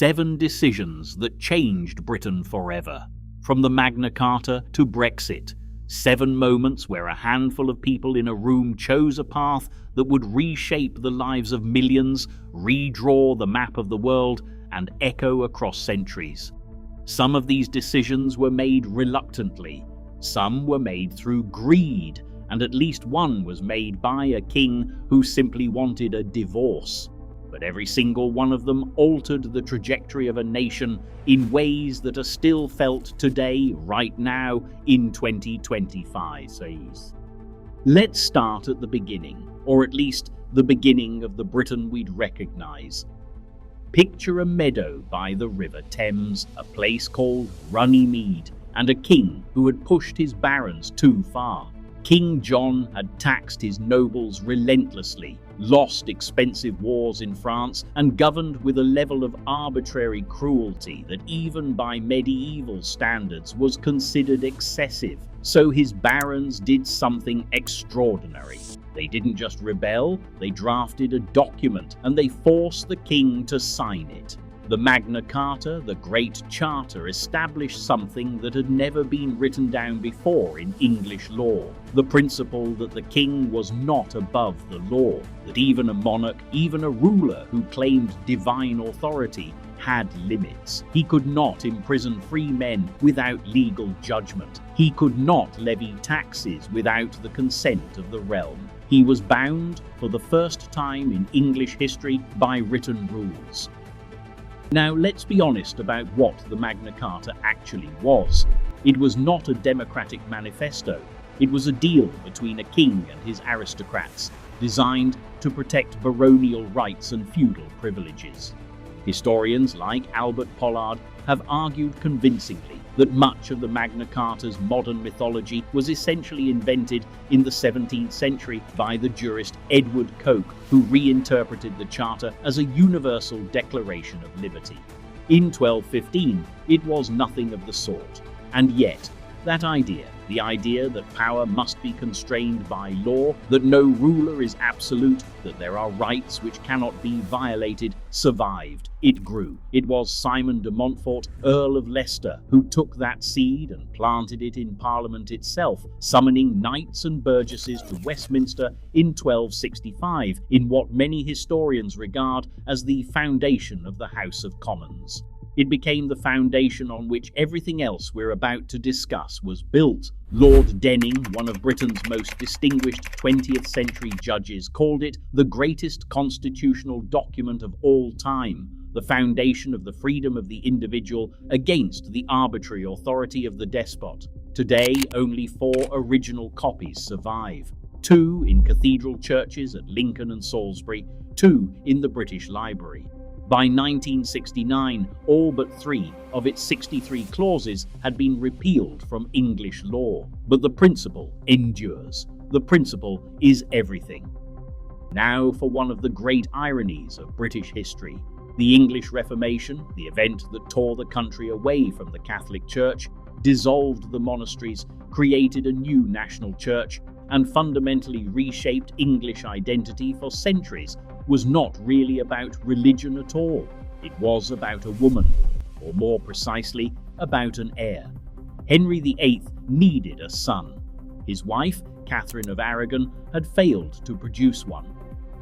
7 decisions that changed Britain forever. From the Magna Carta to Brexit, 7 moments where a handful of people in a room chose a path that would reshape the lives of millions, redraw the map of the world, and echo across centuries. Some of these decisions were made reluctantly, some were made through greed, and at least one was made by a king who simply wanted a divorce. But every single one of them altered the trajectory of a nation in ways that are still felt today, right now, in 2025. Let's start at the beginning, or at least the beginning of the Britain we'd recognise. Picture a meadow by the River Thames, a place called Runnymede, and a king who had pushed his barons too far. King John had taxed his nobles relentlessly, lost expensive wars in France, and governed with a level of arbitrary cruelty that even by medieval standards was considered excessive. So his barons did something extraordinary. They didn't just rebel, they drafted a document and they forced the king to sign it. The Magna Carta, the Great Charter, established something that had never been written down before in English law. The principle that the king was not above the law, that even a monarch, even a ruler who claimed divine authority, had limits. He could not imprison free men without legal judgment. He could not levy taxes without the consent of the realm. He was bound, for the first time in English history, by written rules. Now, let's be honest about what the Magna Carta actually was. It was not a democratic manifesto. It was a deal between a king and his aristocrats, designed to protect baronial rights and feudal privileges. Historians like Albert Pollard have argued convincingly that much of the Magna Carta's modern mythology was essentially invented in the 17th century by the jurist Edward Coke, who reinterpreted the Charter as a universal declaration of liberty. In 1215, it was nothing of the sort, and yet, that idea, the idea that power must be constrained by law, that no ruler is absolute, that there are rights which cannot be violated, survived. It grew. It was Simon de Montfort, Earl of Leicester, who took that seed and planted it in Parliament itself, summoning knights and burgesses to Westminster in 1265, in what many historians regard as the foundation of the House of Commons. It became the foundation on which everything else we're about to discuss was built. Lord Denning, one of Britain's most distinguished 20th century judges, called it the greatest constitutional document of all time, the foundation of the freedom of the individual against the arbitrary authority of the despot. Today, only 4 original copies survive. 2 in cathedral churches at Lincoln and Salisbury, 2 in the British Library. By 1969, all but 3 of its 63 clauses had been repealed from English law. But the principle endures. The principle is everything. Now for one of the great ironies of British history. The English Reformation, the event that tore the country away from the Catholic Church, dissolved the monasteries, created a new national church, and fundamentally reshaped English identity for centuries, was not really about religion at all. It was about a woman, or more precisely, about an heir. Henry VIII needed a son. His wife, Catherine of Aragon, had failed to produce one.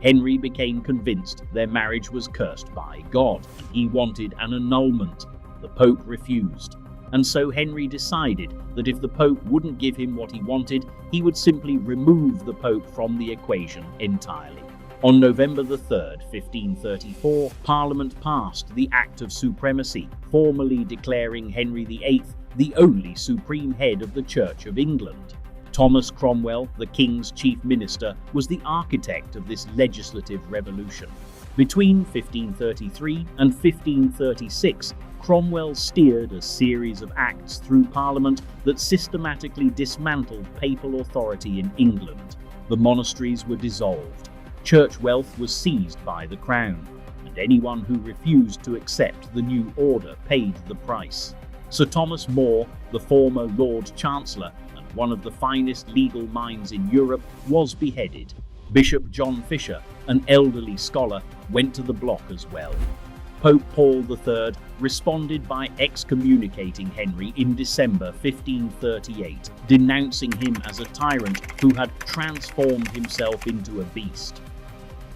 Henry became convinced their marriage was cursed by God, and he wanted an annulment. The Pope refused. And so Henry decided that if the Pope wouldn't give him what he wanted, he would simply remove the Pope from the equation entirely. On November 3rd, 1534, Parliament passed the Act of Supremacy, formally declaring Henry VIII the only supreme head of the Church of England. Thomas Cromwell, the King's chief minister, was the architect of this legislative revolution. Between 1533 and 1536, Cromwell steered a series of acts through Parliament that systematically dismantled papal authority in England. The monasteries were dissolved. Church wealth was seized by the Crown, and anyone who refused to accept the new order paid the price. Sir Thomas More, the former Lord Chancellor and one of the finest legal minds in Europe, was beheaded. Bishop John Fisher, an elderly scholar, went to the block as well. Pope Paul III responded by excommunicating Henry in December 1538, denouncing him as a tyrant who had transformed himself into a beast.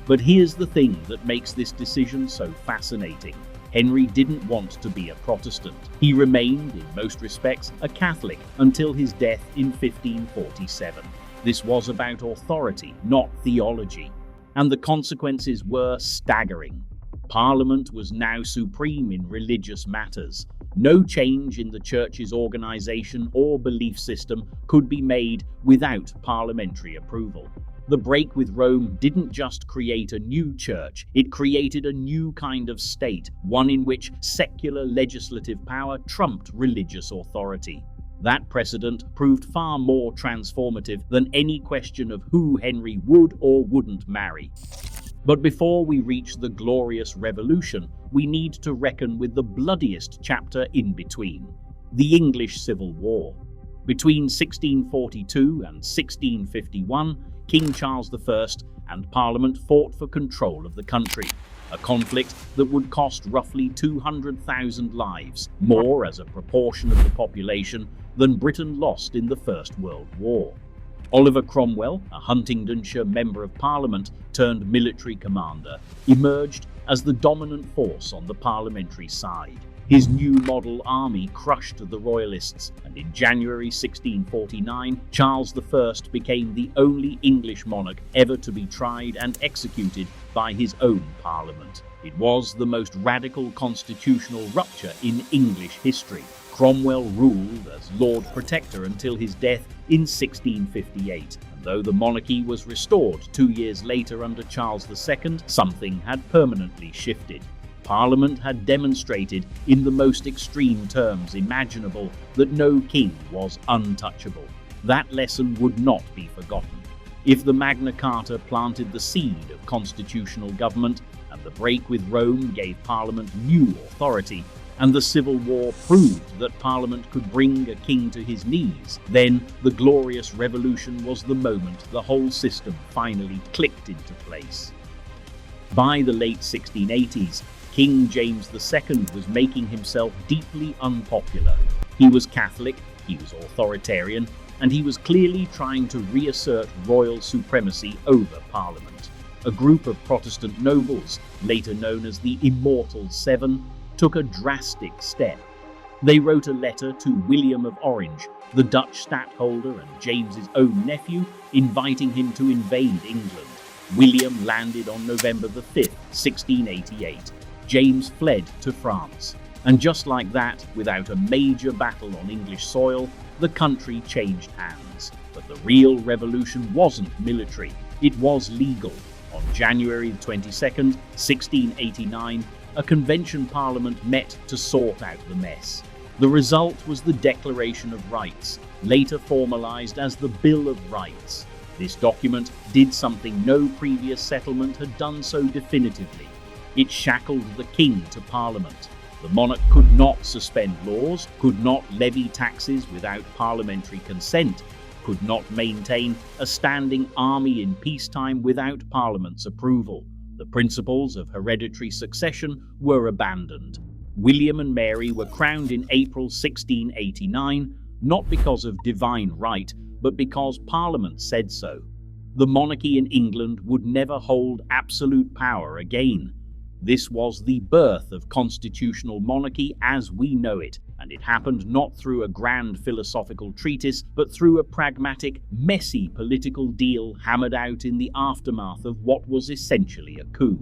But here's the thing that makes this decision so fascinating. Henry didn't want to be a Protestant. He remained, in most respects, a Catholic until his death in 1547. This was about authority, not theology, and the consequences were staggering. Parliament was now supreme in religious matters. No change in the Church's organisation or belief system could be made without parliamentary approval. The break with Rome didn't just create a new church, it created a new kind of state, one in which secular legislative power trumped religious authority. That precedent proved far more transformative than any question of who Henry would or wouldn't marry. But before we reach the glorious revolution, we need to reckon with the bloodiest chapter in between, the English Civil War. Between 1642 and 1651, King Charles I and Parliament fought for control of the country, a conflict that would cost roughly 200,000 lives, more as a proportion of the population than Britain lost in the First World War. Oliver Cromwell, a Huntingdonshire Member of Parliament turned military commander, emerged as the dominant force on the parliamentary side. His new model army crushed the Royalists, and in January 1649, Charles I became the only English monarch ever to be tried and executed by his own parliament. It was the most radical constitutional rupture in English history. Cromwell ruled as Lord Protector until his death in 1658, and though the monarchy was restored 2 years later under Charles II, something had permanently shifted. Parliament had demonstrated in the most extreme terms imaginable that no king was untouchable. That lesson would not be forgotten. If the Magna Carta planted the seed of constitutional government, and the break with Rome gave Parliament new authority, and the Civil War proved that Parliament could bring a king to his knees, then the Glorious Revolution was the moment the whole system finally clicked into place. By the late 1680s, King James II was making himself deeply unpopular. He was Catholic, he was authoritarian, and he was clearly trying to reassert royal supremacy over Parliament. A group of Protestant nobles, later known as the Immortal Seven, took a drastic step. They wrote a letter to William of Orange, the Dutch stadtholder and James's own nephew, inviting him to invade England. William landed on November 5, 1688. James fled to France. And just like that, without a major battle on English soil, the country changed hands. But the real revolution wasn't military, it was legal. On January 22nd, 1689, a convention parliament met to sort out the mess. The result was the Declaration of Rights, later formalized as the Bill of Rights. This document did something no previous settlement had done so definitively. It shackled the king to Parliament. The monarch could not suspend laws, could not levy taxes without parliamentary consent, could not maintain a standing army in peacetime without Parliament's approval. The principles of hereditary succession were abandoned. William and Mary were crowned in April 1689, not because of divine right, but because Parliament said so. The monarchy in England would never hold absolute power again. This was the birth of constitutional monarchy as we know it, and it happened not through a grand philosophical treatise, but through a pragmatic, messy political deal hammered out in the aftermath of what was essentially a coup.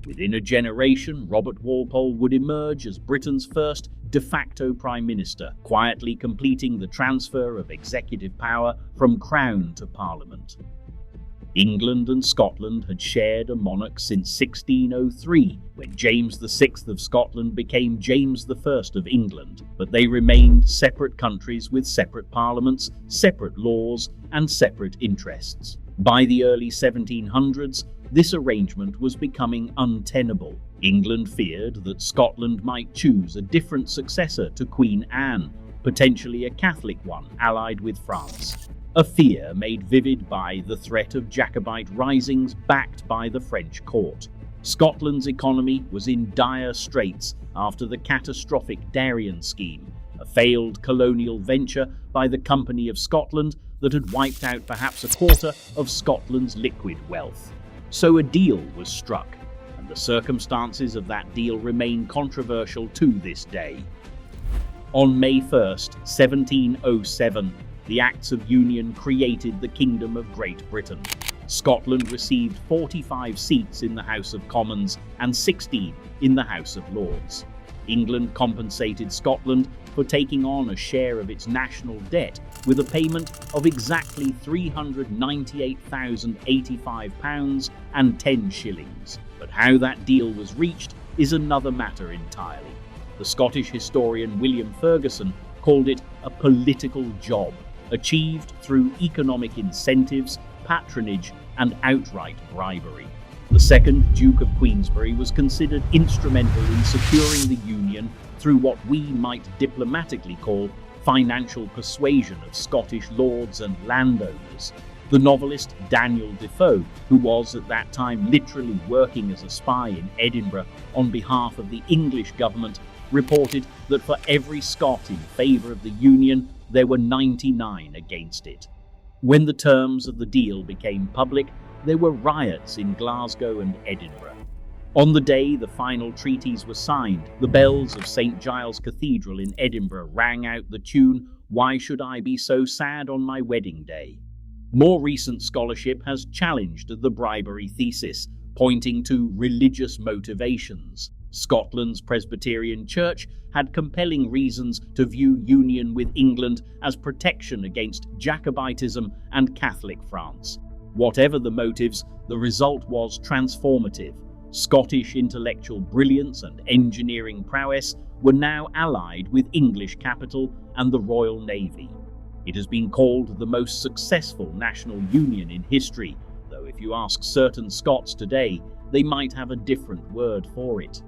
Within a generation, Robert Walpole would emerge as Britain's first de facto Prime Minister, quietly completing the transfer of executive power from Crown to Parliament. England and Scotland had shared a monarch since 1603, when James VI of Scotland became James I of England, but they remained separate countries with separate parliaments, separate laws, and separate interests. By the early 1700s, this arrangement was becoming untenable. England feared that Scotland might choose a different successor to Queen Anne, potentially a Catholic one allied with France. A fear made vivid by the threat of Jacobite risings backed by the French court. Scotland's economy was in dire straits after the catastrophic Darien scheme, a failed colonial venture by the Company of Scotland that had wiped out perhaps a quarter of Scotland's liquid wealth. So a deal was struck, and the circumstances of that deal remain controversial to this day. On May 1st, 1707, the Acts of Union created the Kingdom of Great Britain. Scotland received 45 seats in the House of Commons and 16 in the House of Lords. England compensated Scotland for taking on a share of its national debt with a payment of exactly £398,085 and 10 shillings. But how that deal was reached is another matter entirely. The Scottish historian William Ferguson called it a political job, achieved through economic incentives, patronage, and outright bribery. The second Duke of Queensberry was considered instrumental in securing the Union through what we might diplomatically call financial persuasion of Scottish lords and landowners. The novelist Daniel Defoe, who was at that time literally working as a spy in Edinburgh on behalf of the English government, reported that for every Scot in favour of the Union, there were 99 against it. When the terms of the deal became public, there were riots in Glasgow and Edinburgh. On the day the final treaties were signed, the bells of St. Giles Cathedral in Edinburgh rang out the tune, "Why Should I Be So Sad on My Wedding Day?" More recent scholarship has challenged the bribery thesis, pointing to religious motivations. Scotland's Presbyterian Church had compelling reasons to view union with England as protection against Jacobitism and Catholic France. Whatever the motives, the result was transformative. Scottish intellectual brilliance and engineering prowess were now allied with English capital and the Royal Navy. It has been called the most successful national union in history, though if you ask certain Scots today, they might have a different word for it.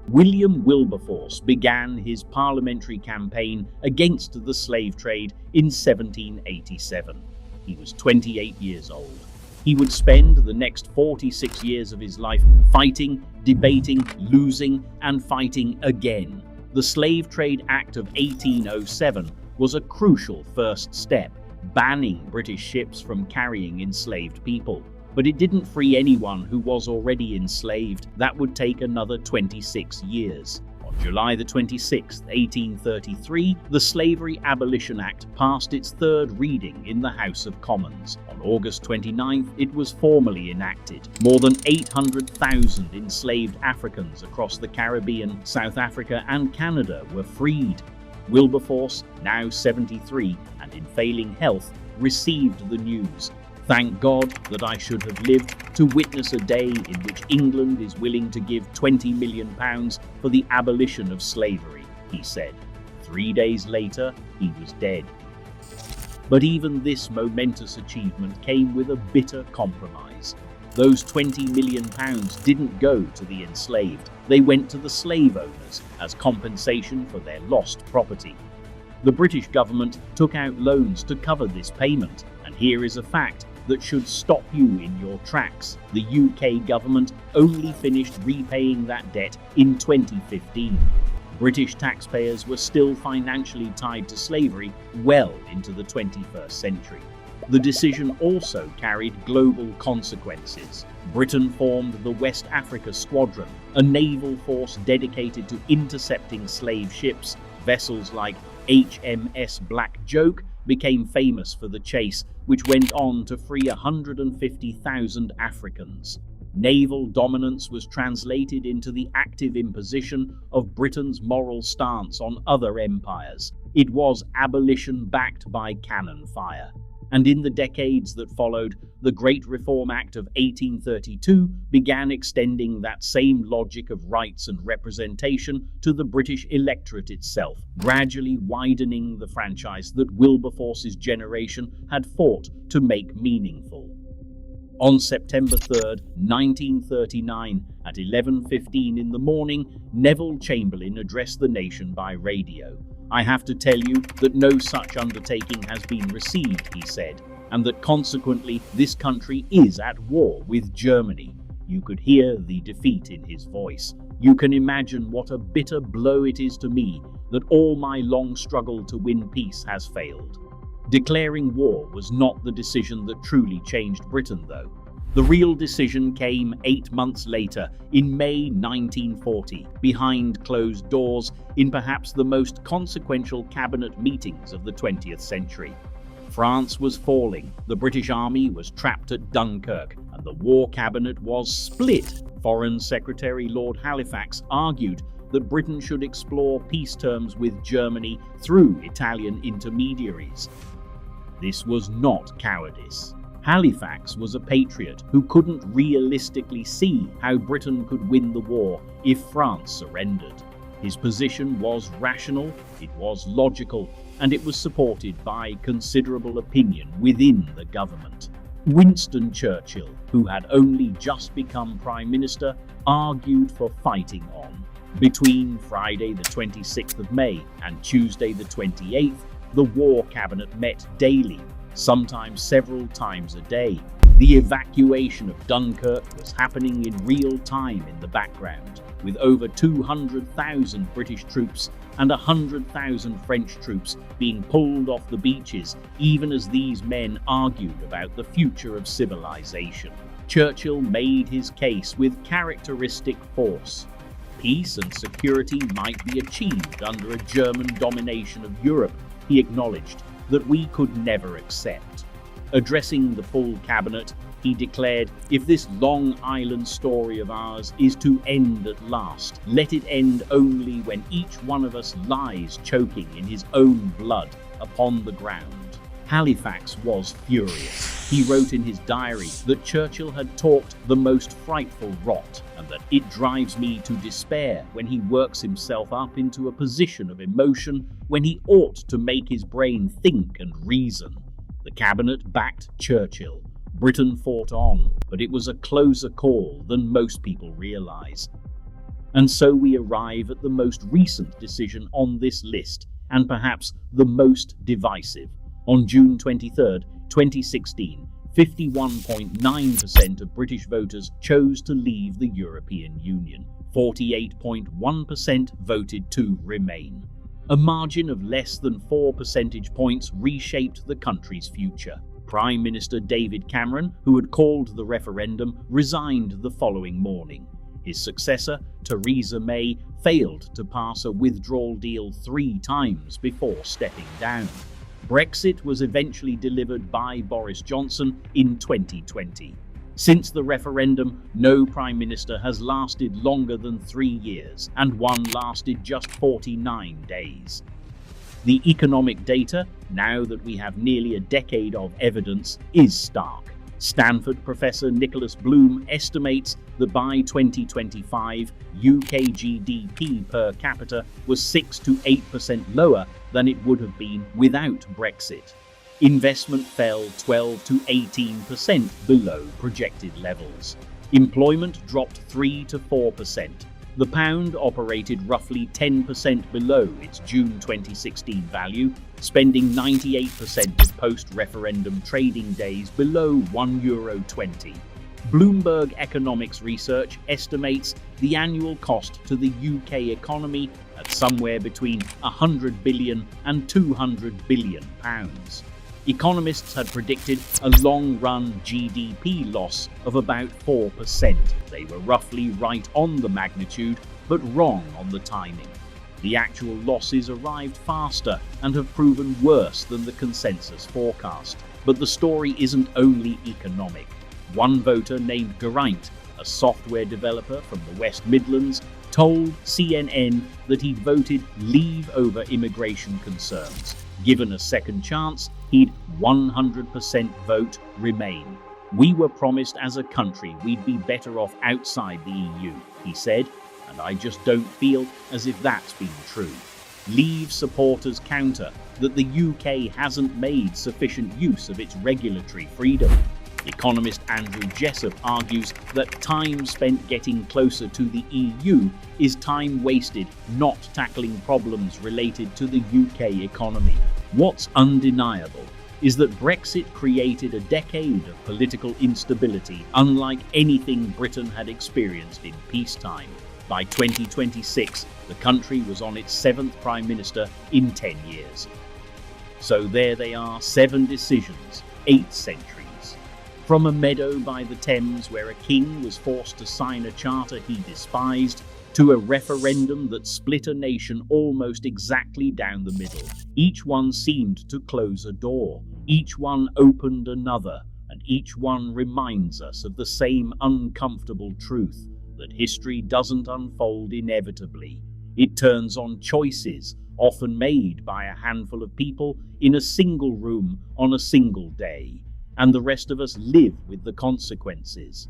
William Wilberforce began his parliamentary campaign against the slave trade in 1787. He was 28 years old. He would spend the next 46 years of his life fighting, debating, losing, and fighting again. The Slave Trade Act of 1807 was a crucial first step, banning British ships from carrying enslaved people. But it didn't free anyone who was already enslaved. That would take another 26 years. On July the 26th, 1833, the Slavery Abolition Act passed its third reading in the House of Commons. On August 29th, it was formally enacted. More than 800,000 enslaved Africans across the Caribbean, South Africa, and Canada were freed. Wilberforce, now 73 and in failing health, received the news. "Thank God that I should have lived to witness a day in which England is willing to give £20 million for the abolition of slavery," he said. 3 days later, he was dead. But even this momentous achievement came with a bitter compromise. Those £20 million didn't go to the enslaved. They went to the slave owners as compensation for their lost property. The British government took out loans to cover this payment, and here is a fact that should stop you in your tracks. The UK government only finished repaying that debt in 2015. British taxpayers were still financially tied to slavery well into the 21st century. The decision also carried global consequences. Britain formed the West Africa Squadron, a naval force dedicated to intercepting slave ships. Vessels like HMS Black Joke became famous for the chase, which went on to free 150,000 Africans. Naval dominance was translated into the active imposition of Britain's moral stance on other empires. It was abolition backed by cannon fire. And in the decades that followed, the Great Reform Act of 1832 began extending that same logic of rights and representation to the British electorate itself, gradually widening the franchise that Wilberforce's generation had fought to make meaningful. On September 3rd, 1939, at 11:15 in the morning, Neville Chamberlain addressed the nation by radio. "I have to tell you that no such undertaking has been received," he said, "and that consequently this country is at war with Germany. You could hear the defeat in his voice. You can imagine what a bitter blow it is to me that all my long struggle to win peace has failed. Declaring war was not the decision that truly changed Britain, though. The real decision came 8 months later, in May 1940, behind closed doors, in perhaps the most consequential cabinet meetings of the 20th century. France was falling, the British Army was trapped at Dunkirk, and the War Cabinet was split. Foreign Secretary Lord Halifax argued that Britain should explore peace terms with Germany through Italian intermediaries. This was not cowardice. Halifax was a patriot who couldn't realistically see how Britain could win the war if France surrendered. His position was rational, it was logical, and it was supported by considerable opinion within the government. Winston Churchill, who had only just become Prime Minister, argued for fighting on. Between Friday the 26th of May and Tuesday the 28th, the War Cabinet met daily, sometimes several times a day. The evacuation of Dunkirk was happening in real time in the background, with over 200,000 British troops and 100,000 French troops being pulled off the beaches, even as these men argued about the future of civilization. Churchill made his case with characteristic force. Peace and security might be achieved under a German domination of Europe, he acknowledged, that we could never accept. Addressing the full cabinet, he declared, "If this Long Island story of ours is to end at last, let it end only when each one of us lies choking in his own blood upon the ground." Halifax was furious. He wrote in his diary that Churchill had talked the most frightful rot, and that it drives me to despair when he works himself up into a position of emotion when he ought to make his brain think and reason. The cabinet backed Churchill. Britain fought on, but it was a closer call than most people realise. And so we arrive at the most recent decision on this list, and perhaps the most divisive. On June 23, 2016, 51.9% of British voters chose to leave the European Union. 48.1% voted to remain. A margin of less than 4 percentage points reshaped the country's future. Prime Minister David Cameron, who had called the referendum, resigned the following morning. His successor, Theresa May, failed to pass a withdrawal deal 3 times before stepping down. Brexit was eventually delivered by Boris Johnson in 2020. Since the referendum, no Prime Minister has lasted longer than 3 years, and one lasted just 49 days. The economic data, now that we have nearly a decade of evidence, is stark. Stanford professor Nicholas Bloom estimates that by 2025, UK GDP per capita was 6 to 8% lower than it would have been without Brexit. Investment fell 12 to 18% below projected levels. Employment dropped 3 to 4%. The pound operated roughly 10% below its June 2016 value, spending 98% of post-referendum trading days below €1.20. Bloomberg Economics Research estimates the annual cost to the UK economy at somewhere between £100 billion and £200 billion. Economists had predicted a long-run GDP loss of about 4%. They were roughly right on the magnitude, but wrong on the timing. The actual losses arrived faster and have proven worse than the consensus forecast. But the story isn't only economic. One voter named Geraint, a software developer from the West Midlands, told CNN that he'd voted Leave over immigration concerns. Given a second chance, he'd 100% vote Remain. "We were promised as a country we'd be better off outside the EU," he said, "and I just don't feel as if that's been true." Leave supporters counter that the UK hasn't made sufficient use of its regulatory freedom. Economist Andrew Jessup argues that time spent getting closer to the EU is time wasted not tackling problems related to the UK economy. What's undeniable is that Brexit created a decade of political instability unlike anything Britain had experienced in peacetime. By 2026, the country was on its 7th Prime Minister in 10 years. So there they are, 7 decisions, 8 centuries. From a meadow by the Thames where a king was forced to sign a charter he despised, to a referendum that split a nation almost exactly down the middle. Each one seemed to close a door, each one opened another, and each one reminds us of the same uncomfortable truth, that history doesn't unfold inevitably. It turns on choices, often made by a handful of people in a single room on a single day, and the rest of us live with the consequences.